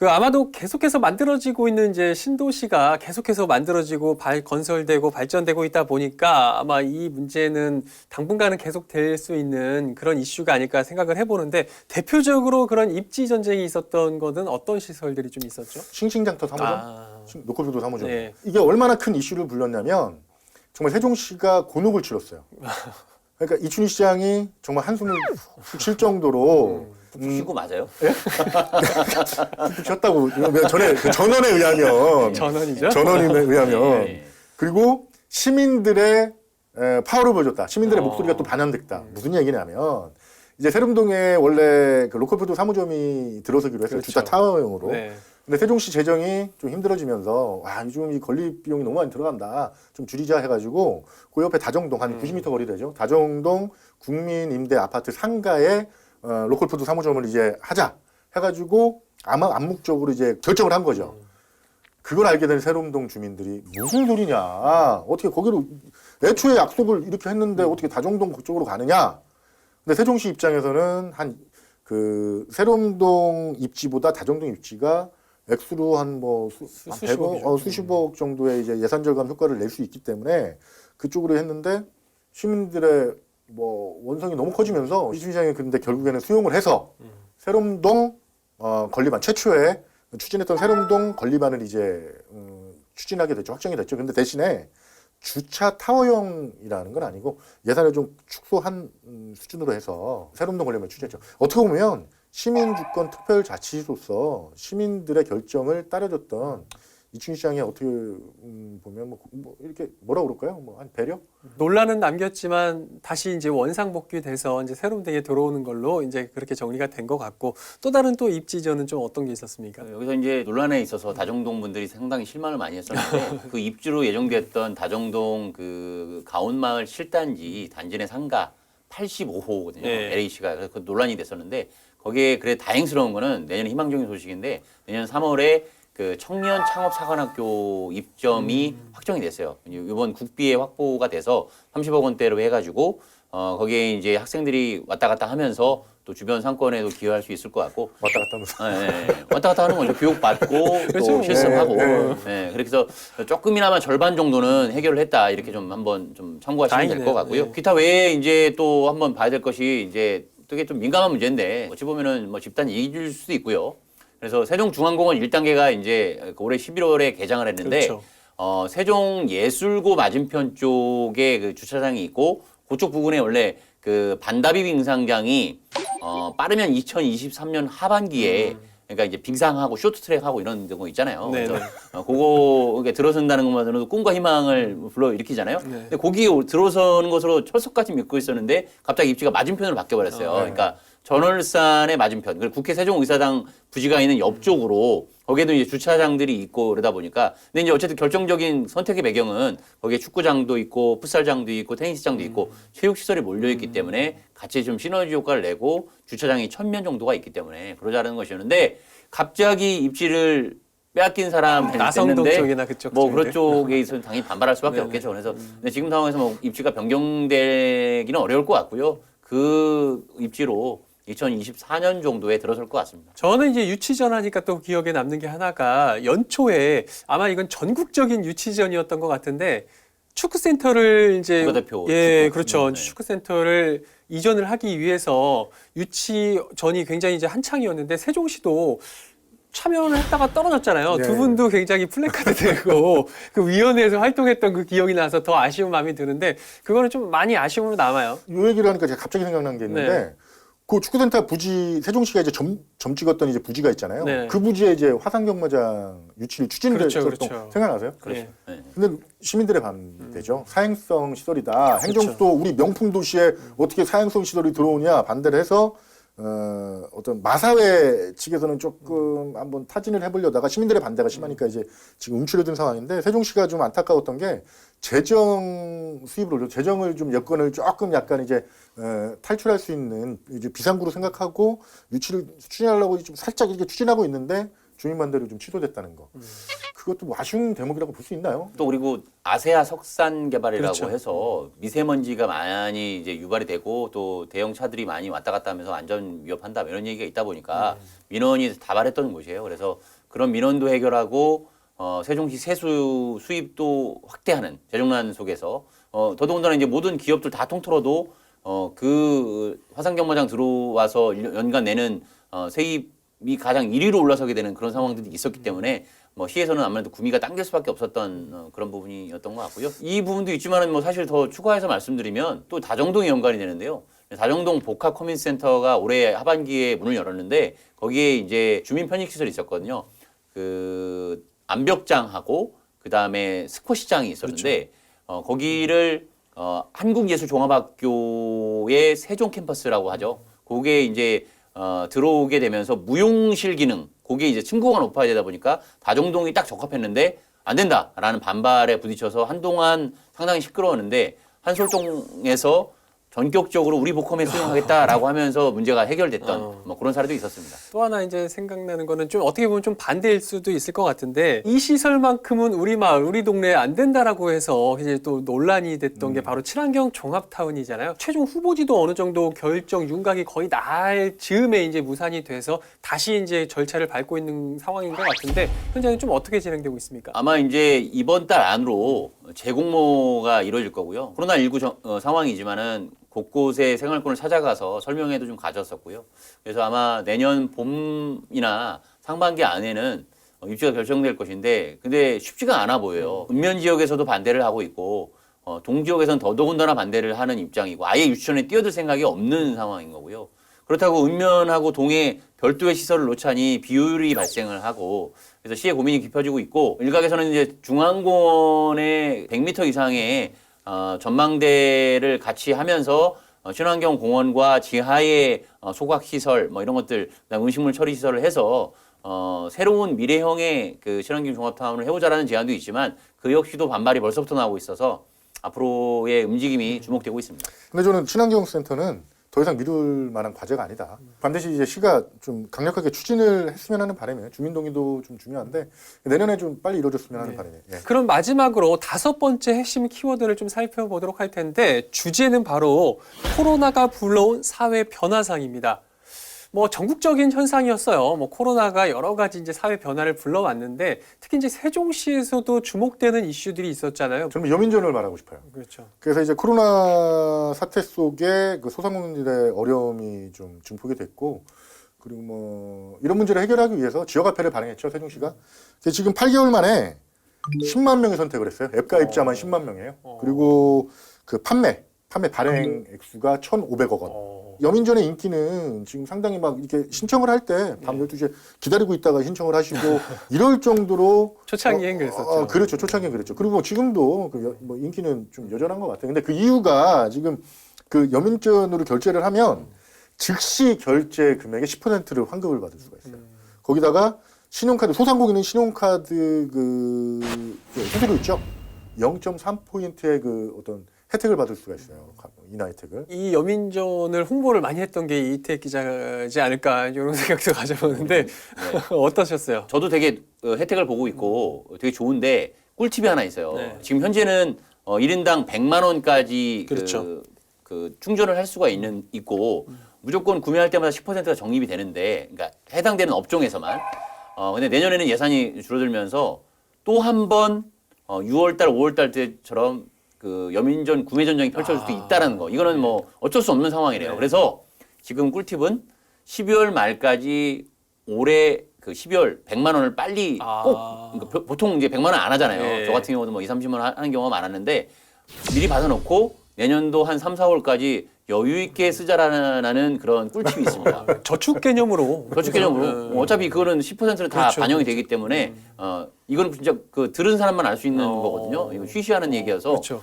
A: 그 아마도 계속해서 만들어지고 있는 이제 신도시가 계속해서 만들어지고 건설되고 발전되고 있다 보니까 아마 이 문제는 당분간은 계속될 수 있는 그런 이슈가 아닐까 생각을 해보는데 대표적으로 그런 입지 전쟁이 있었던 것은 어떤 시설들이 좀 있었죠?
C: 싱싱장터 3호점,
A: 아,
C: 노콜푸드 3호점.
A: 네.
C: 이게 얼마나 큰 이슈를 불렀냐면 정말 세종시가 곤혹을 치렀어요. 그러니까 이춘희 시장이 정말 한숨을 푹 쉴 정도로
B: 푹 쉬고 맞아요?
C: 푹 쉬었다고 전에 그 전원에 의하면
A: 전원이죠?
C: 전원에 의하면
B: 예.
C: 그리고 시민들의 파워를 보여줬다. 시민들의
A: 어.
C: 목소리가 또 반영됐다. 무슨 얘기냐면 이제 세lum동에 원래 그 로컬푸드 3호점이 들어서기로 했어요.
A: 그렇죠.
C: 주차 타워형으로.
A: 네.
C: 근데 세종시 재정이 좀 힘들어지면서 와 요즘 이 건립 비용이 너무 많이 들어간다. 좀 줄이자 해가지고 그 옆에 다정동 한 90m 거리 되죠. 다정동 국민임대 아파트 상가에 로컬푸드 3호점을 이제 하자 해가지고 아마 암묵적으로 이제 결정을 한 거죠. 그걸 알게 된 세lum동 주민들이 무슨 소리냐? 어떻게 거기로 애초에 약속을 이렇게 했는데 어떻게 다정동 그쪽으로 가느냐? 근데 세종시 입장에서는 그 세lum동 입지보다 다정동 입지가 액수로 한
A: 수십억이죠.
C: 수십억 정도의 이제 예산 절감 효과를 낼 수 있기 때문에 그쪽으로 했는데 시민들의 원성이 너무 커지면서 이춘희 시장이 근데 결국에는 수용을 해서 세lum동 건립안 최초에 추진했던 세lum동 건립안을 이제 추진하게 됐죠. 확정이 됐죠. 근데 대신에 주차 타워형이라는 건 아니고 예산을 좀 축소한 수준으로 해서 세lum동 건립을 추진했죠. 어떻게 보면 시민주권 특별자치시로서 시민들의 결정을 따라줬던 이춘희 시장이 어떻게 보면 이렇게 뭐라 그럴까요? 한 배려?
A: 논란은 남겼지만 다시 이제 원상복귀돼서 이제 세lum동에 들어오는 걸로 이제 그렇게 정리가 된 것 같고 또 다른 또 입지전은 좀 어떤 게 있었습니까?
B: 여기서 이제 논란에 있어서 다정동 분들이 상당히 실망을 많이 했었는데 그 입주로 예정됐던 다정동 그 가온마을 7단지 단지 내 상가 85호거든요.
A: 네.
B: LAC가 그래서 그 논란이 됐었는데 거기에 그래 다행스러운 거는 내년 희망적인 소식인데 내년 3월에 그 청년 창업 사관학교 입점이 확정이 됐어요. 이번 국비에 확보가 돼서 30억 원대로 해가지고 거기에 이제 학생들이 왔다 갔다 하면서 또 주변 상권에도 기여할 수 있을 것 같고
C: 왔다 갔다 하면서.
B: 예. 왔다 갔다 하는 거죠. 교육 받고
A: 그렇죠.
B: 또 실습하고.
C: 네,
B: 예. 그래서 조금이나마 절반 정도는 해결을 했다 이렇게 좀 한번 좀 참고하시면 될 것
A: 다행이네요.
B: 같고요.
A: 네.
B: 기타 외에 이제 또 한번 봐야 될 것이 이제 되게 좀 민감한 문제인데 어찌 보면은 집단 이익일 수도 있고요. 그래서 세종중앙공원 1단계가 이제 올해 11월에 개장을 했는데
A: 그렇죠.
B: 세종예술고 맞은편 쪽에 그 주차장이 있고 그쪽 부근에 원래 그 반다비 빙상장이 빠르면 2023년 하반기에 그러니까 이제 빙상하고 쇼트트랙하고 이런 거 있잖아요.
A: 네네.
B: 그래서 그거 이렇게 들어선다는 것만으로도 꿈과 희망을 불러일으키잖아요.
A: 네.
B: 근데 거기 들어서는 것으로 철석까지 믿고 있었는데 갑자기 입지가 맞은편으로 바뀌어버렸어요. 그러니까 전월산의 맞은편, 그리고 국회 세종의사당 부지가 있는 옆쪽으로 거기에도 이제 주차장들이 있고 그러다 보니까 근데 이제 어쨌든 결정적인 선택의 배경은 거기에 축구장도 있고 풋살장도 있고 테니스장도 있고 체육시설이 몰려있기 때문에 같이 좀 시너지 효과를 내고 주차장이 1000면 정도가 있기 때문에 그러자는 것이었는데 갑자기 입지를 빼앗긴 사람
A: 나성동
B: 됐는데
A: 쪽이나 그쪽
B: 뭐
A: 쪽인데.
B: 그런 쪽에 있어서 당연히 반발할 수밖에
A: 네네.
B: 없겠죠. 그래서 근데 지금 상황에서 입지가 변경되기는 어려울 것 같고요. 그 입지로 2024년 정도에 들어설 것 같습니다.
A: 저는 이제 유치전 하니까 또 기억에 남는 게 하나가 연초에 아마 이건 전국적인 유치전이었던 것 같은데 축구센터를 이제
B: 국가대표
A: 예
B: 축구.
A: 그렇죠
B: 네.
A: 축구센터를 이전을 하기 위해서 유치전이 굉장히 이제 한창이었는데 세종시도 참여를 했다가 떨어졌잖아요.
C: 네.
A: 두 분도 굉장히 플래카드 들고 그 위원회에서 활동했던 그 기억이 나서 더 아쉬운 마음이 드는데 그거는 좀 많이 아쉬움으로 남아요.
C: 이 얘기를 하니까 제가 갑자기 생각난 게 있는데
A: 네.
C: 그 축구센터 부지 세종시가 이제 점 찍었던 이제 부지가 있잖아요.
A: 네.
C: 그 부지에 이제 화상경마장 유치를 추진됐었던
A: 그렇죠, 그렇죠.
C: 생각나세요?
A: 예.
B: 네.
C: 근데 시민들의 반대죠. 사행성 시설이다.
A: 그렇죠.
C: 행정수도 우리 명품 도시에 어떻게 사행성 시설이 들어오냐 반대를 해서 어떤 마사회 측에서는 조금 한번 타진을 해보려다가 시민들의 반대가 심하니까 이제 지금 움츠러든 상황인데 세종시가 좀 안타까웠던 게 재정 수입을 올려 재정을 좀 여건을 조금 약간 이제 탈출할 수 있는 이제 비상구로 생각하고 유치를 추진하려고 좀 살짝 이렇게 추진하고 있는데 주민 반대로 좀 취소됐다는 거. 그것도 뭐 아쉬운 대목이라고 볼 수 있나요?
B: 또 그리고 아세아 석산 개발이라고
A: 그렇죠.
B: 해서 미세먼지가 많이 이제 유발이 되고 또 대형 차들이 많이 왔다 갔다 하면서 안전 위협한다 이런 얘기가 있다 보니까 민원이 다발했던 곳이에요. 그래서 그런 민원도 해결하고 세종시 세수 수입도 확대하는 재정난 속에서 더더군다나 이제 모든 기업들 다 통틀어도 그 화산경마장 들어와서 연간 내는 세입이 가장 1위로 올라서게 되는 그런 상황들이 있었기 때문에 뭐 시에서는 아무래도 구미가 당길 수밖에 없었던 그런 부분이었던 것 같고요. 이 부분도 있지만은 뭐 사실 더 추가해서 말씀드리면 또 다정동이 연관이 되는데요. 다정동 복합 커뮤니티센터가 올해 하반기에 문을 열었는데 거기에 이제 주민 편익 시설이 있었거든요. 그 암벽장하고 그 다음에 스쿼시장이 있었는데 거기를 한국예술종합학교의 세종 캠퍼스라고 하죠. 그게 이제 들어오게 되면서 무용실 기능, 그게 이제 층고가 높아야 되다 보니까 다정동이 딱 적합했는데 안 된다라는 반발에 부딪혀서 한동안 상당히 시끄러웠는데 한솔동에서 전격적으로 우리 복컴에 수용하겠다라고 하면서 문제가 해결됐던 뭐 그런 사례도 있었습니다.
A: 또 하나 이제 생각나는 거는 좀 어떻게 보면 좀 반대일 수도 있을 것 같은데 이 시설만큼은 우리 마을, 우리 동네에 안 된다라고 해서 이제 또 논란이 됐던 게 바로 친환경 종합타운이잖아요. 최종 후보지도 어느 정도 결정 윤곽이 거의 날 즈음에 이제 무산이 돼서 다시 이제 절차를 밟고 있는 상황인 것 같은데 현장은 좀 어떻게 진행되고 있습니까?
B: 아마 이제 이번 달 안으로 재공모가 이루어질 거고요. 코로나19 상황이지만은 곳곳에 생활권을 찾아가서 설명회도 좀 가졌었고요. 그래서 아마 내년 봄이나 상반기 안에는 입지가 결정될 것인데 근데 쉽지가 않아 보여요. 읍면 지역에서도 반대를 하고 있고 동 지역에서는 더더군다나 반대를 하는 입장이고 아예 유치원에 뛰어들 생각이 없는 상황인 거고요. 그렇다고 읍면하고 동에 별도의 시설을 놓자니 비효율이 발생을 하고 그래서 시의 고민이 깊어지고 있고 일각에서는 이제 중앙공원의 100m 이상의 전망대를 같이 하면서 친환경 공원과 지하의 소각 시설 뭐 이런 것들 그다음 음식물 처리 시설을 해서 새로운 미래형의 그 친환경 종합타운을 해보자라는 제안도 있지만 그 역시도 반발이 벌써부터 나오고 있어서 앞으로의 움직임이 주목되고 있습니다.
C: 근데 저는 친환경 센터는 더 이상 미룰 만한 과제가 아니다. 반드시 이제 시가 좀 강력하게 추진을 했으면 하는 바람이에요. 주민 동의도 좀 중요한데 내년에 좀 빨리 이루어졌으면 하는 바람이에요. 예.
A: 그럼 마지막으로 5번째 핵심 키워드를 좀 살펴보도록 할 텐데 주제는 바로 코로나가 불러온 사회 변화상입니다. 뭐 전국적인 현상이었어요. 뭐 코로나가 여러 가지 이제 사회 변화를 불러왔는데 특히 이제 세종시에서도 주목되는 이슈들이 있었잖아요.
C: 저는 여민전을 말하고 싶어요.
A: 그렇죠.
C: 그래서 이제 코로나 사태 속에 그 소상공인들의 어려움이 좀 증폭이 됐고 그리고 뭐 이런 문제를 해결하기 위해서 지역화폐를 발행했죠. 세종시가. 그래서 지금 8개월 만에 10만 명이 선택을 했어요. 앱 가입자만 10만 명이에요. 그리고 그 판매 발행 액수가 1,500억 원. 여민전의 인기는 지금 상당히 막 이렇게 신청을 할 때 밤 12시에 기다리고 있다가 신청을 하시고 이럴 정도로
A: 초창기엔 그랬었죠.
C: 그렇죠. 초창기엔 그랬죠. 그리고 지금도 뭐 인기는 좀 여전한 것 같아요. 근데 그 이유가 지금 그 여민전으로 결제를 하면 즉시 결제 금액의 10%를 환급을 받을 수가 있어요. 거기다가 신용카드, 소상공인은 신용카드 그 수수료 있죠? 0.3포인트의 그 어떤 혜택을 받을 수가 있어요. 인하 혜택을.
A: 이 여민전을 홍보를 많이 했던 게 이태익 기자지 않을까 이런 생각도 가져보는데 어떠셨어요?
B: 저도 되게 혜택을 보고 있고 되게 좋은데 꿀팁이 하나 있어요.
A: 네.
B: 지금 현재는 1인당 100만 원까지
A: 그렇죠.
B: 그 충전을 할 수가 있고 무조건 구매할 때마다 10%가 적립이 되는데 그러니까 해당되는 업종에서만 근데 내년에는 예산이 줄어들면서 또 한 번 6월달, 5월달 때처럼 그 여민전 구매 전쟁이 펼쳐질 수도 있다라는 거. 이거는 뭐 어쩔 수 없는 상황이래요.
A: 네.
B: 그래서 지금 꿀팁은 12월 말까지 올해 그 12월 100만 원을 빨리 꼭 그러니까 보통 이제 100만 원 안 하잖아요.
A: 네.
B: 저 같은 경우도 뭐 2, 30만 원 하는 경우가 많았는데 미리 받아놓고 내년도 한 3, 4월까지 여유 있게 쓰자라는 그런 꿀팁이 있습니다.
A: 저축 개념으로.
B: 저축 개념으로 어차피 그거는 10%는 다
A: 그렇죠.
B: 반영이 되기 때문에 이건 진짜 그 들은 사람만 알 수 있는 거거든요. 이거 쉬쉬하는 얘기여서
A: 그렇죠.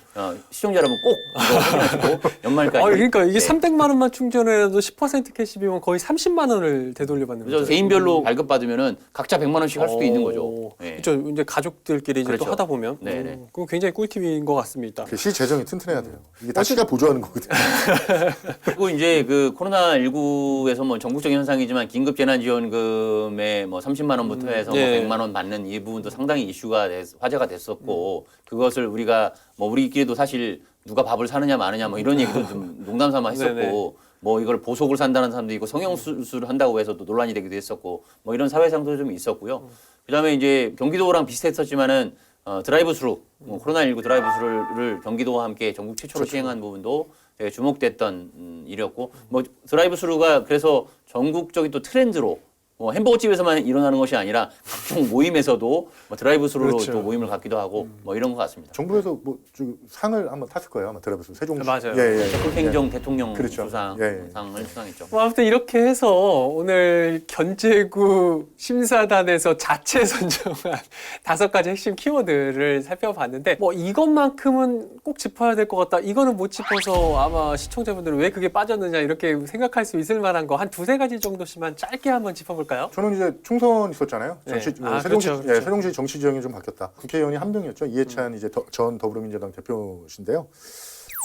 B: 시청자 여러분 꼭 이거 확인하시고 연말까지.
A: 그러니까 이게
B: 네.
A: 300만 원만 충전해도 10% 캐시비면 거의 30만 원을 되돌려받는
B: 그래서
A: 거죠.
B: 개인별로 발급받으면은 각자 100만 원씩 할 수도 있는 거죠. 네.
A: 그렇죠. 이제 가족들끼리 이제 또
B: 그렇죠.
A: 하다 보면
B: 네네.
A: 그건 굉장히 꿀팁인 것 같습니다.
C: 그 시 재정이 튼튼해야 돼요. 이게 다 시가 보조하는 거거든요.
B: 그리고 이제 그 코로나19에서 뭐 전국적인 현상이지만 긴급재난지원금에 뭐 30만 원부터 해서
A: 예.
B: 뭐 100만 원 받는 이 부분도 상당히 이슈가 화제가 됐었고 그것을 우리가 뭐 우리끼리도 사실 누가 밥을 사느냐 마느냐 뭐 이런 얘기도 좀 농담 삼아 했었고
A: 네네.
B: 뭐 이걸 보석을 산다는 사람도 있고 성형수술을 한다고 해서 또 논란이 되기도 했었고 뭐 이런 사회상도 좀 있었고요. 그다음에 이제 경기도랑 비슷했었지만은 드라이브스루 코로나19 드라이브스루를 경기도와 함께 전국 최초로 시행한 부분도 되게 주목됐던 일이었고 뭐 드라이브스루가 그래서 전국적인 또 트렌드로 뭐 햄버거집에서만 일어나는 것이 아니라 각종 모임에서도 뭐 드라이브스루로
A: 그렇죠.
B: 또 모임을 갖기도 하고 뭐 이런 것 같습니다.
C: 정부에서 뭐 상을 한번 탔을 거예요. 아마 들어봤어요. 세종시.
A: 맞아요.
B: 적극행정 대통령
C: 그렇죠.
B: 수상
C: 예, 예.
B: 상을 수상했죠.
A: 뭐 아무튼 이렇게 해서 오늘 견제구 심사단에서 자체 선정한 5가지 핵심 키워드를 살펴봤는데 뭐 이것만큼은 꼭 짚어야 될 것 같다. 이거는 못 짚어서 아마 시청자분들은 왜 그게 빠졌느냐 이렇게 생각할 수 있을 만한 거 한 2-3가지 정도씩만 짧게 한번 짚어볼까요?
C: 저는 이제 총선 있었잖아요.
A: 네.
C: 세종시,
A: 그렇죠, 그렇죠.
C: 예, 세종시 정치 지형이 좀 바뀌었다. 국회의원이 한 명이었죠. 이해찬 이제 전 더불어민주당 대표신데요.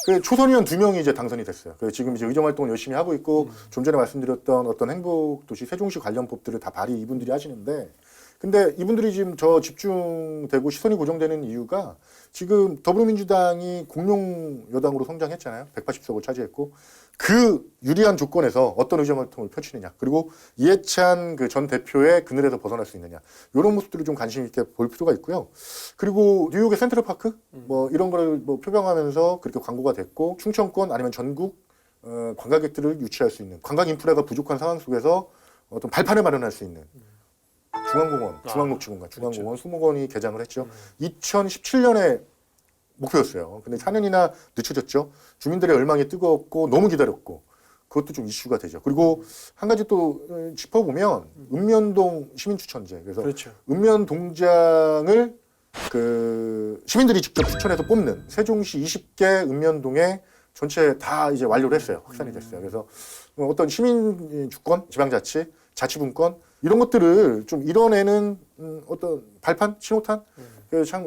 C: 그 초선 의원 2명이 이제 당선이 됐어요. 그 지금 이제 의정 활동을 열심히 하고 있고 좀 전에 말씀드렸던 어떤 행복도시 세종시 관련 법들을 다 발의 이분들이 하시는데 근데 이분들이 지금 저 집중되고 시선이 고정되는 이유가 지금 더불어민주당이 공룡 여당으로 성장했잖아요. 180석을 차지했고 그 유리한 조건에서 어떤 의정 활동을 펼치느냐 그리고 이해찬 그 전 대표의 그늘에서 벗어날 수 있느냐 이런 모습들을 좀 관심 있게 볼 필요가 있고요. 그리고 뉴욕의 센트럴파크 뭐 이런 거를 뭐 표방하면서 그렇게 광고가 됐고 충청권 아니면 전국 관광객들을 유치할 수 있는 관광 인프라가 부족한 상황 속에서 어떤 발판을 마련할 수 있는 중앙공원, 중앙녹지공간, 중앙공원, 수목원이 개장을 했죠. 2017년에 목표였어요. 근데 4년이나 늦춰졌죠. 주민들의 열망이 뜨거웠고 너무 기다렸고 그것도 좀 이슈가 되죠. 그리고 한 가지 또 짚어보면 읍면동 시민추천제. 그래서
A: 그렇죠.
C: 읍면동장을 그 시민들이 직접 추천해서 뽑는 세종시 20개 읍면동에 전체 다 이제 완료를 했어요. 확산이 됐어요. 그래서 어떤 시민 주권, 지방자치, 자치분권 이런 것들을 좀 이뤄내는 어떤 발판, 신호탄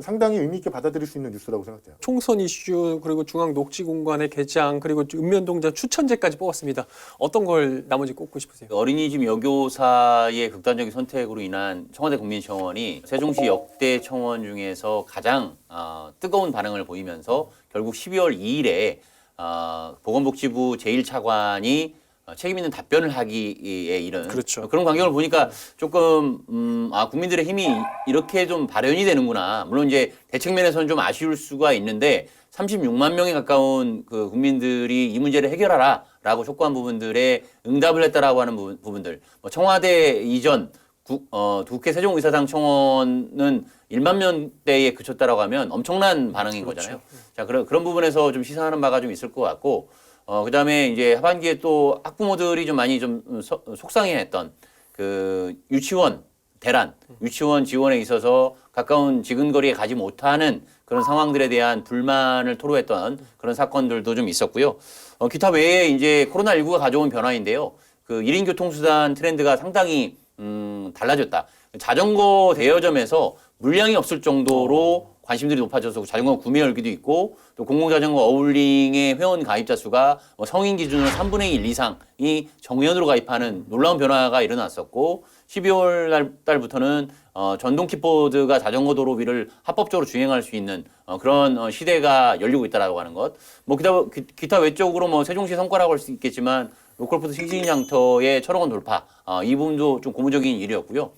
C: 상당히 의미 있게 받아들일 수 있는 뉴스라고 생각돼요.
A: 총선 이슈 그리고 중앙녹지공간의 개장 그리고 읍면동장 추천제까지 뽑았습니다. 어떤 걸 나머지 꼽고 싶으세요?
B: 어린이집 여교사의 극단적인 선택으로 인한 청와대 국민청원이 세종시 역대 청원 중에서 가장 뜨거운 반응을 보이면서 결국 12월 2일에 보건복지부 제1차관이 책임 있는 답변을 하기에 이른
A: 그렇죠.
B: 그런 광경을 보니까 조금 국민들의 힘이 이렇게 좀 발현이 되는구나. 물론 이제 대책 면에서는 좀 아쉬울 수가 있는데 36만 명에 가까운 그 국민들이 이 문제를 해결하라라고 촉구한 부분들에 응답을 했다라고 하는 부분들. 뭐 청와대 이전 국회 세종의사당 청원은 1만 명대에 그쳤다라고 하면 엄청난 반응인
A: 그렇죠.
B: 거잖아요. 자, 그런 부분에서 좀 시사하는 바가 좀 있을 것 같고. 그다음에 이제 하반기에 또 학부모들이 좀 많이 좀 속상해했던 그 유치원 대란, 유치원 지원에 있어서 가까운 지근거리에 가지 못하는 그런 상황들에 대한 불만을 토로했던 그런 사건들도 좀 있었고요. 기타 외에 이제 코로나19가 가져온 변화인데요. 그 1인 교통수단 트렌드가 상당히 달라졌다. 자전거 대여점에서 물량이 없을 정도로 관심들이 높아져서 자전거 구매 열기도 있고 또 공공자전거 어울링의 회원 가입자 수가 성인 기준으로 3분의 1 이상이 정회원으로 가입하는 놀라운 변화가 일어났었고 12월 달부터는 전동 킥보드가 자전거 도로 위를 합법적으로 주행할 수 있는 그런 시대가 열리고 있다라고 하는 것. 뭐 기타 외적으로 뭐 세종시 성과라고 할 수 있겠지만 로컬푸드 싱싱장터의 1,000억 원 돌파 이 부분도 좀 고무적인 일이었고요.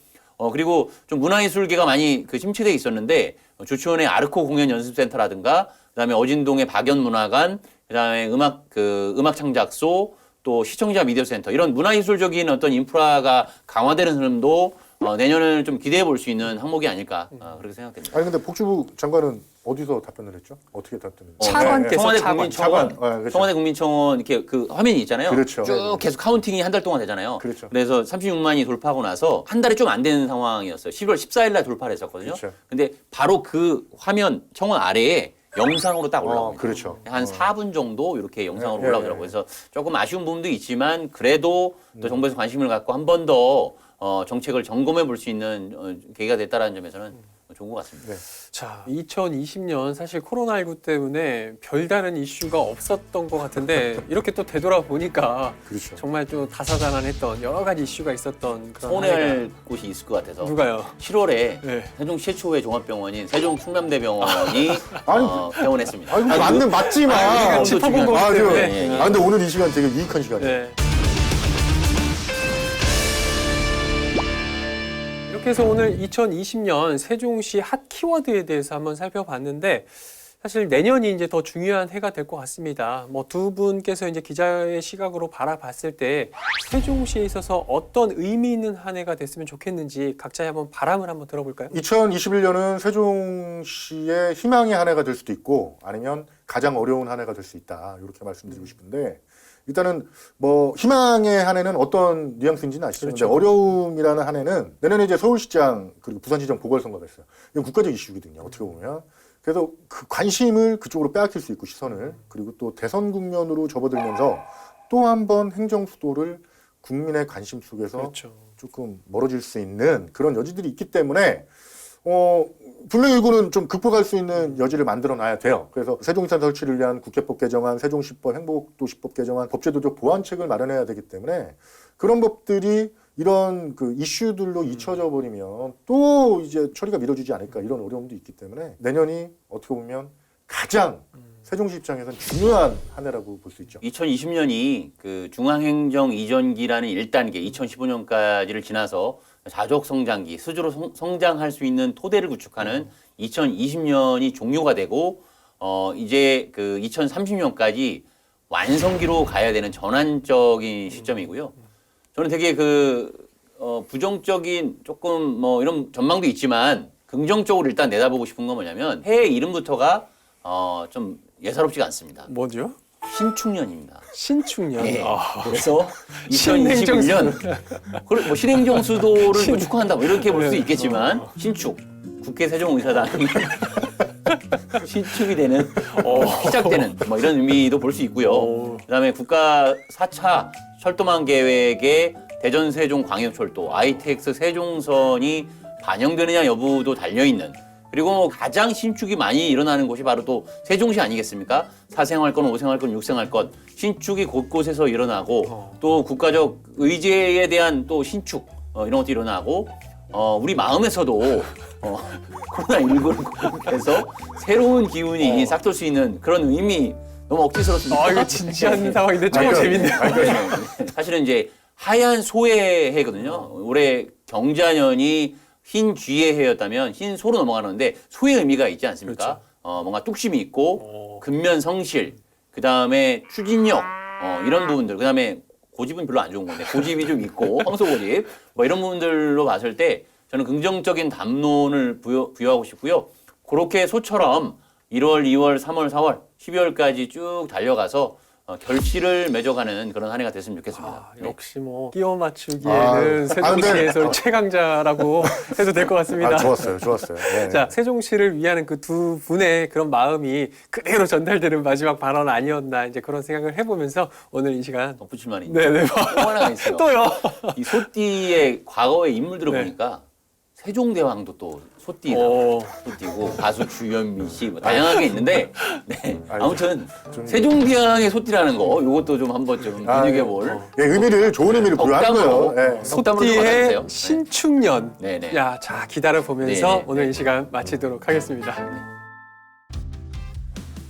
B: 그리고 좀 문화예술계가 많이 그 침체돼 있었는데 조치원의 아르코 공연 연습센터라든가 그다음에 어진동의 박연문화관 그다음에 음악 창작소 또 시청자 미디어 센터 이런 문화예술적인 어떤 인프라가 강화되는 흐름도 내년을 좀 기대해 볼 수 있는 항목이 아닐까 그렇게 생각됩니다.
C: 아니 근데 복지부 장관은 어디서 답변을 했죠? 어떻게 답변을 했죠?
A: 차관께서
B: 청와대
A: 차관.
B: 국민청원,
C: 그렇죠.
B: 청와대 국민청원 이렇게 그 화면이 있잖아요.
C: 그렇죠.
B: 쭉 계속 카운팅이 한 달 동안 되잖아요.
C: 그렇죠.
B: 그래서 36만이 돌파하고 나서 한 달이 좀 안 되는 상황이었어요. 10월 14일 날 돌파를 했었거든요.
C: 그렇죠.
B: 근데 바로 그 화면 청원 아래에 영상으로 딱 올라옵니다.
C: 그렇죠.
B: 한 4분 정도 이렇게 영상으로
C: 예,
B: 올라오더라고요.
C: 예.
B: 그래서 조금 아쉬운 부분도 있지만 그래도 또 정부에서 관심을 갖고 한 번 더 정책을 점검해 볼 수 있는 계기가 됐다라는 점에서는 좋은 것 같습니다.
C: 네.
A: 자, 2020년 사실 코로나19 때문에 별다른 이슈가 없었던 것 같은데 이렇게 또 되돌아보니까
C: 그렇죠.
A: 정말 좀 다사다난했던 여러 가지 이슈가 있었던 그런
B: 서운해할 곳이 있을 것 같아서
A: 누가요?
B: 7월에
A: 네.
B: 세종 최초의 종합병원인 세종 충남대병원이
C: 아니,
B: 퇴원했습니다.
C: 아이고 맞지만.
A: 우리가 짚어본 거기
C: 아,
A: 때문에.
C: 근데 오늘 이 시간 되게 유익한 시간이에요.
A: 네. 이렇게 해서 오늘 2020년 세종시 핫 키워드에 대해서 한번 살펴봤는데 사실 내년이 이제 더 중요한 해가 될 것 같습니다. 뭐 두 분께서 이제 기자의 시각으로 바라봤을 때 세종시에 있어서 어떤 의미 있는 한 해가 됐으면 좋겠는지 각자의 한번 바람을 한번 들어볼까요?
C: 2021년은 세종시의 희망의 한 해가 될 수도 있고 아니면 가장 어려운 한 해가 될 수 있다. 이렇게 말씀드리고 싶은데 일단은 뭐 희망의 한 해는 어떤 뉘앙스인지는 아시죠?
A: 그렇죠.
C: 근데 어려움이라는 한 해는 내년에 이제 서울시장 그리고 부산시장 보궐선거가 있어요. 이건 국가적 이슈거든요. 어떻게 보면. 그래서 그 관심을 그쪽으로 빼앗길 수 있고 시선을 그리고 또 대선 국면으로 접어들면서 또 한 번 행정 수도를 국민의 관심 속에서
A: 그렇죠.
C: 조금 멀어질 수 있는 그런 여지들이 있기 때문에 불명일고는 좀 극복할 수 있는 여지를 만들어 놔야 돼요. 그래서 세종시장 설치를 위한 국회법 개정안, 세종시법, 행복도시법 개정안, 법제도적 보완책을 마련해야 되기 때문에 그런 법들이 이런 그 이슈들로 잊혀져 버리면 또 이제 처리가 미뤄지지 않을까 이런 어려움도 있기 때문에 내년이 어떻게 보면 가장 세종시 입장에서는 중요한 한 해라고 볼 수 있죠.
B: 2020년이 그 중앙행정 이전기라는 1단계, 2015년까지를 지나서 자족 성장기, 스스로 성장할 수 있는 토대를 구축하는 2020년이 종료가 되고 이제 그 2030년까지 완성기로 가야 되는 전환적인 시점이고요. 저는 되게 부정적인 조금 뭐 이런 전망도 있지만 긍정적으로 일단 내다보고 싶은 건 뭐냐면 해의 이름부터가 좀 예사롭지가 않습니다.
A: 뭐죠?
B: 신축년입니다.
A: 신축년.
B: 예.
A: 아.
B: 그래서 2021년 뭐 신행정수도를 뭐 축하한다 뭐 이렇게 볼 수 있겠지만 신축 국회 세종의사당이 신축이 되는 시작되는 뭐 이런 의미도 볼 수 있고요. 그다음에 국가 4차 철도망 계획에 대전 세종 광역철도 ITX 세종선이 반영되느냐 여부도 달려 있는. 그리고 뭐 가장 신축이 많이 일어나는 곳이 바로 또 세종시 아니겠습니까? 4생활권, 5생활권, 6생활권 신축이 곳곳에서 일어나고 또 국가적 의제에 대한 또 신축 이런 것도 일어나고 우리 마음에서도 코로나19를 극복해서 새로운 기운이 싹돌 수 있는 그런 의미 너무 억지스럽습니다.
A: 아, 이거 진지한 상황인데 조금 재밌네요.
B: 사실은 이제 하얀 소의 해거든요. 올해 경자년이 흰 쥐의 해였다면 흰 소로 넘어가는데 소의 의미가 있지 않습니까?
A: 그렇죠.
B: 뭔가 뚝심이 있고 근면 성실, 그 다음에 추진력 이런 부분들, 그 다음에 고집은 별로 안 좋은 건데 고집이 좀 있고 황소 고집 뭐 이런 부분들로 봤을 때 저는 긍정적인 담론을 부여하고 싶고요. 그렇게 소처럼 1월, 2월, 3월, 4월, 12월까지 쭉 달려가서 결실을 맺어가는 그런 한 해가 됐으면 좋겠습니다. 네.
A: 역시 뭐 끼워 맞추기에는 세종시에서 최강자라고 해도 될 것 같습니다.
C: 좋았어요. 네.
A: 자, 세종시를 위하는 그 두 분의 그런 마음이 그대로 전달되는 마지막 발언 아니었나 이제 그런 생각을 해보면서 오늘 이 시간
B: 덧붙일 말이
A: 네네
B: 또 하나가 있어요.
A: 또요.
B: 이 소띠의 과거의 인물들을
A: 네.
B: 보니까 세종대왕도 또 소띠다.
A: 오.
B: 소띠고 가수 주현미 씨 뭐 다양하게 있는데 네.
C: 아니,
B: 아무튼
C: 좀-
B: 세종대왕의 소띠라는 거 이것도 좀 한번 좀 눈여겨볼
C: 예, 의미를 좋은 의미를 부여하는 거예요. 예.
B: 속담으로 좀 받아주세요.
A: 소띠의
B: 네.
A: 신축년.
B: 네네.
A: 야, 자 기다려 보면서
B: 네네.
A: 오늘 이 시간 마치도록 하겠습니다.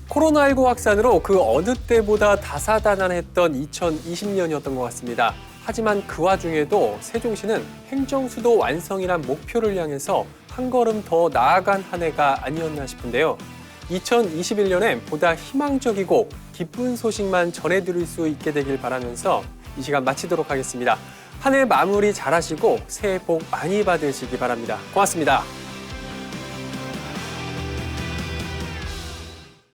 A: 코로나19 확산으로 그 어느 때보다 다사다난했던 2020년이었던 것 같습니다. 하지만 그 와중에도 세종시는 행정수도 완성이란 목표를 향해서 한 걸음 더 나아간 한 해가 아니었나 싶은데요. 2021년엔 보다 희망적이고 기쁜 소식만 전해드릴 수 있게 되길 바라면서 이 시간 마치도록 하겠습니다. 한 해 마무리 잘하시고 새해 복 많이 받으시기 바랍니다. 고맙습니다.